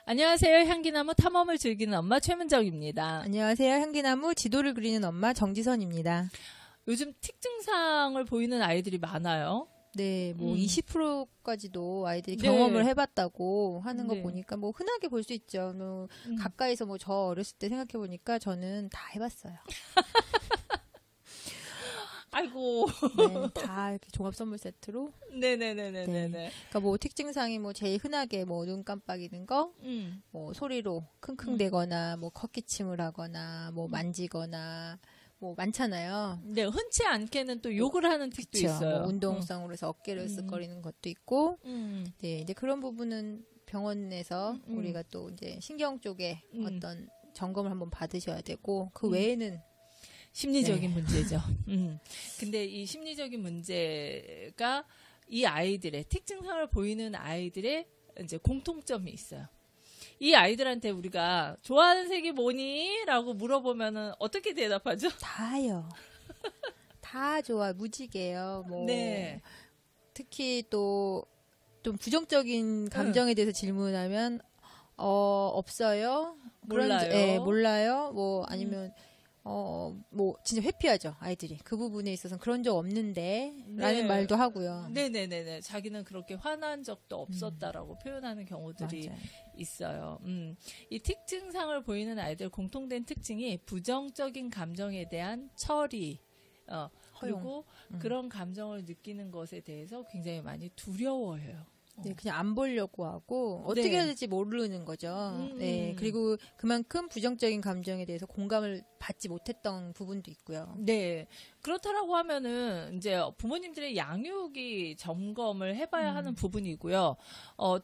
안녕하세요. 향기나무 탐험을 즐기는 엄마 최문정입니다. 안녕하세요. 향기나무 지도를 그리는 엄마 정지선입니다. 요즘 틱 증상을 보이는 아이들이 많아요. 네, 뭐 20%까지도 아이들이 네. 경험을 해봤다고 하는 거 네. 보니까 뭐 흔하게 볼 수 있죠. 뭐 가까이서 뭐 저 어렸을 때 생각해 보니까 저는 다 해봤어요. 아이고. 네, 다 이렇게 종합 선물 세트로. 네네네네네. 그러니까 뭐 특징상이 뭐 제일 흔하게 뭐 눈 깜빡이는 거, 뭐 소리로 킁킁대거나 뭐 컷기침을 하거나 뭐 만지거나 뭐 많잖아요. 네, 흔치 않게는 또 욕을 하는 틱도 그쵸. 있어요. 뭐 운동성으로 해서 어깨를 쓱거리는 것도 있고, 음. 네, 이제 그런 부분은 병원에서 우리가 또 이제 신경 쪽에 어떤 점검을 한번 받으셔야 되고, 그 외에는 심리적인 문제죠. 근데 이 심리적인 문제가 이 아이들의 틱 증상을 보이는 아이들의 이제 공통점이 있어요. 이 아이들한테 우리가 좋아하는 색이 뭐니? 라고 물어보면은 어떻게 대답하죠? 다요. 다 좋아, 무지개요. 뭐 네. 특히 또 좀 부정적인 감정에 대해서 질문하면 없어요. 몰라요. 네, 몰라요. 뭐 아니면 뭐 진짜 회피하죠, 아이들이. 그 부분에 있어서는 그런 적 없는데 라는 말도 하고요. 네네네네. 자기는 그렇게 화난 적도 없었다라고 표현하는 경우들이 맞아요. 있어요. 이 틱 증상을 보이는 아이들 공통된 특징이 부정적인 감정에 대한 처리, 그리고 그런 감정을 느끼는 것에 대해서 굉장히 많이 두려워해요. 네, 그냥 안 보려고 하고 어떻게 네. 해야 될지 모르는 거죠. 네, 그리고 그만큼 부정적인 감정에 대해서 공감을 받지 못했던 부분도 있고요. 네. 그렇다라고 하면은 이제 부모님들의 양육이 점검을 해봐야 하는 부분이고요.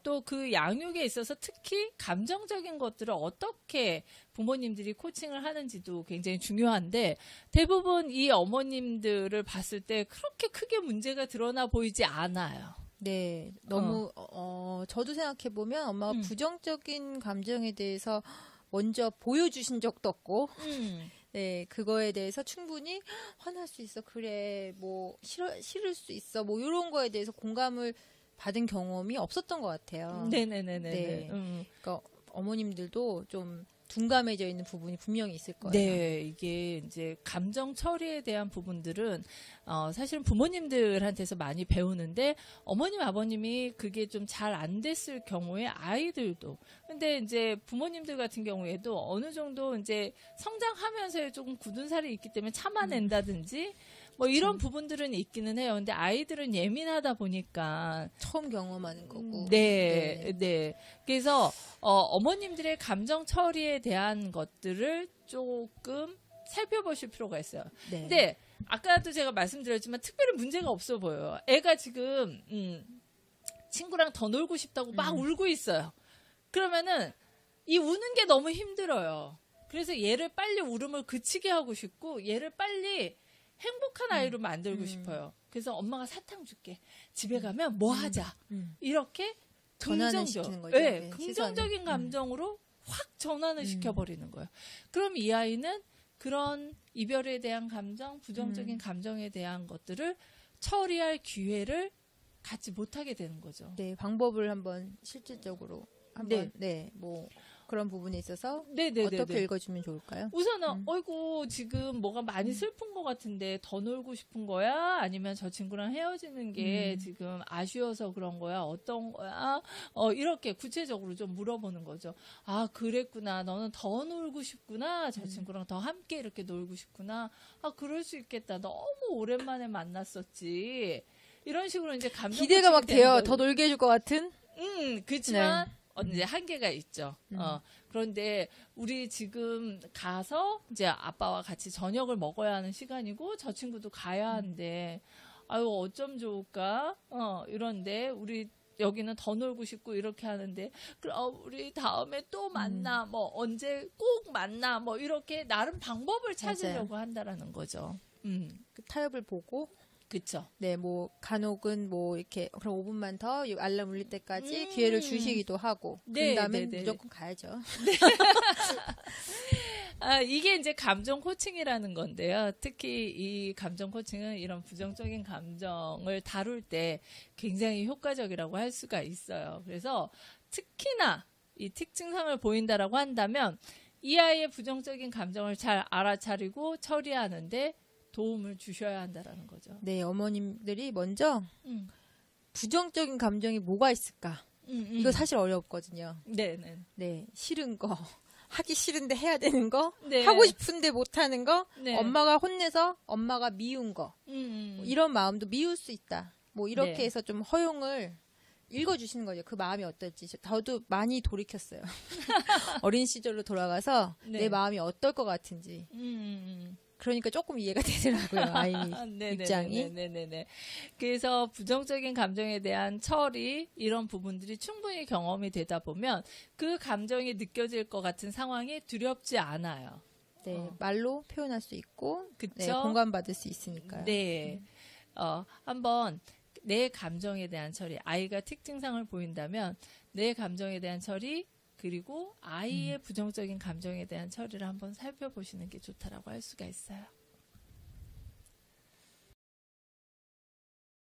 또 그 양육에 있어서 특히 감정적인 것들을 어떻게 부모님들이 코칭을 하는지도 굉장히 중요한데 대부분 이 어머님들을 봤을 때 그렇게 크게 문제가 드러나 보이지 않아요. 네, 너무 저도 생각해 보면 엄마가 부정적인 감정에 대해서 먼저 보여주신 적도 없고, 네, 그거에 대해서 충분히 화날 수 있어, 그래, 뭐 싫을 수 있어, 뭐 이런 거에 대해서 공감을 받은 경험이 없었던 것 같아요. 네네네네. 네. 그러니까 어머님들도 좀 둔감해져 있는 부분이 분명히 있을 거예요. 네, 이게 이제 감정 처리에 대한 부분들은 사실은 부모님들한테서 많이 배우는데 어머님 아버님이 그게 좀 잘 안 됐을 경우에 아이들도 근데 이제 부모님들 같은 경우에도 어느 정도 이제 성장하면서 조금 굳은 살이 있기 때문에 참아낸다든지 뭐 이런 부분들은 있기는 해요. 근데 아이들은 예민하다 보니까 처음 경험하는 거고. 네, 네. 그래서 어머님들의 감정 처리에 대한 것들을 조금 살펴보실 필요가 있어요. 네. 근데 아까도 제가 말씀드렸지만 특별히 문제가 없어 보여요. 애가 지금 친구랑 더 놀고 싶다고 막 울고 있어요. 그러면은 이 우는 게 너무 힘들어요. 그래서 얘를 빨리 울음을 그치게 하고 싶고 얘를 빨리 행복한 아이로 만들고 싶어요. 그래서 엄마가 사탕 줄게. 집에 가면 뭐 하자. 이렇게 전환을 시키는 거죠. 네, 네, 긍정적인 감정으로 확 전환을 시켜버리는 거예요. 그럼 이 아이는 그런 이별에 대한 감정, 부정적인 감정에 대한 것들을 처리할 기회를 갖지 못하게 되는 거죠. 네, 방법을 한번 실질적으로 한번 뭐 그런 부분에 있어서 어떻게 읽어주면 좋을까요? 우선은 어이구 지금 뭐가 많이 슬픈 것 같은데 더 놀고 싶은 거야? 아니면 저 친구랑 헤어지는 게 지금 아쉬워서 그런 거야? 어떤 거야? 이렇게 구체적으로 좀 물어보는 거죠. 아 그랬구나. 너는 더 놀고 싶구나. 저 친구랑 더 함께 이렇게 놀고 싶구나. 아 그럴 수 있겠다. 너무 오랜만에 만났었지. 이런 식으로 이제 감정 기대가 막 돼요. 더 놀게 해줄 것 같은? 그렇지만 이제 한계가 있죠. 그런데 우리 지금 가서 이제 아빠와 같이 저녁을 먹어야 하는 시간이고 저 친구도 가야 하는데 아유 어쩜 좋을까? 이런데 우리 여기는 더 놀고 싶고 이렇게 하는데 그럼 우리 다음에 또 만나 뭐 언제 꼭 만나 뭐 이렇게 나름 방법을 찾으려고 한다라는 거죠. 그 타협을 보고 그렇죠. 네, 뭐 간혹은 뭐 이렇게 그럼 5분만 더 알람 울릴 때까지 기회를 주시기도 하고 네, 그런 다음에 네. 무조건 가야죠. 이게 이제 감정 코칭이라는 건데요. 특히 이 감정 코칭은 이런 부정적인 감정을 다룰 때 굉장히 효과적이라고 할 수가 있어요. 그래서 특히나 이 특징상을 보인다라고 한다면 이 아이의 부정적인 감정을 잘 알아차리고 처리하는데 도움을 주셔야 한다라는 거죠. 네, 어머님들이 먼저 부정적인 감정이 뭐가 있을까? 이거 사실 어렵거든요. 네네. 네, 싫은 거, 하기 싫은데 해야 되는 거, 네. 하고 싶은데 못 하는 거, 네. 엄마가 혼내서 엄마가 미운 거, 뭐 이런 마음도 미울 수 있다. 뭐 이렇게 네. 해서 좀 허용을 읽어주시는 거죠. 그 마음이 어떨지. 저도 많이 돌이켰어요. 어린 시절로 돌아가서 네. 내 마음이 어떨 것 같은지. 그러니까 조금 이해가 되더라고요. 아이 입장이. 네네네. 그래서 부정적인 감정에 대한 처리 이런 부분들이 충분히 경험이 되다 보면 그 감정이 느껴질 것 같은 상황이 두렵지 않아요. 네, 말로 표현할 수 있고, 그쵸? 네, 공감받을 수 있으니까요. 네. 한번 내 감정에 대한 처리, 아이가 특징상을 보인다면 내 감정에 대한 처리, 그리고 아이의 부정적인 감정에 대한 처리를 한번 살펴보시는 게 좋다라고 할 수가 있어요.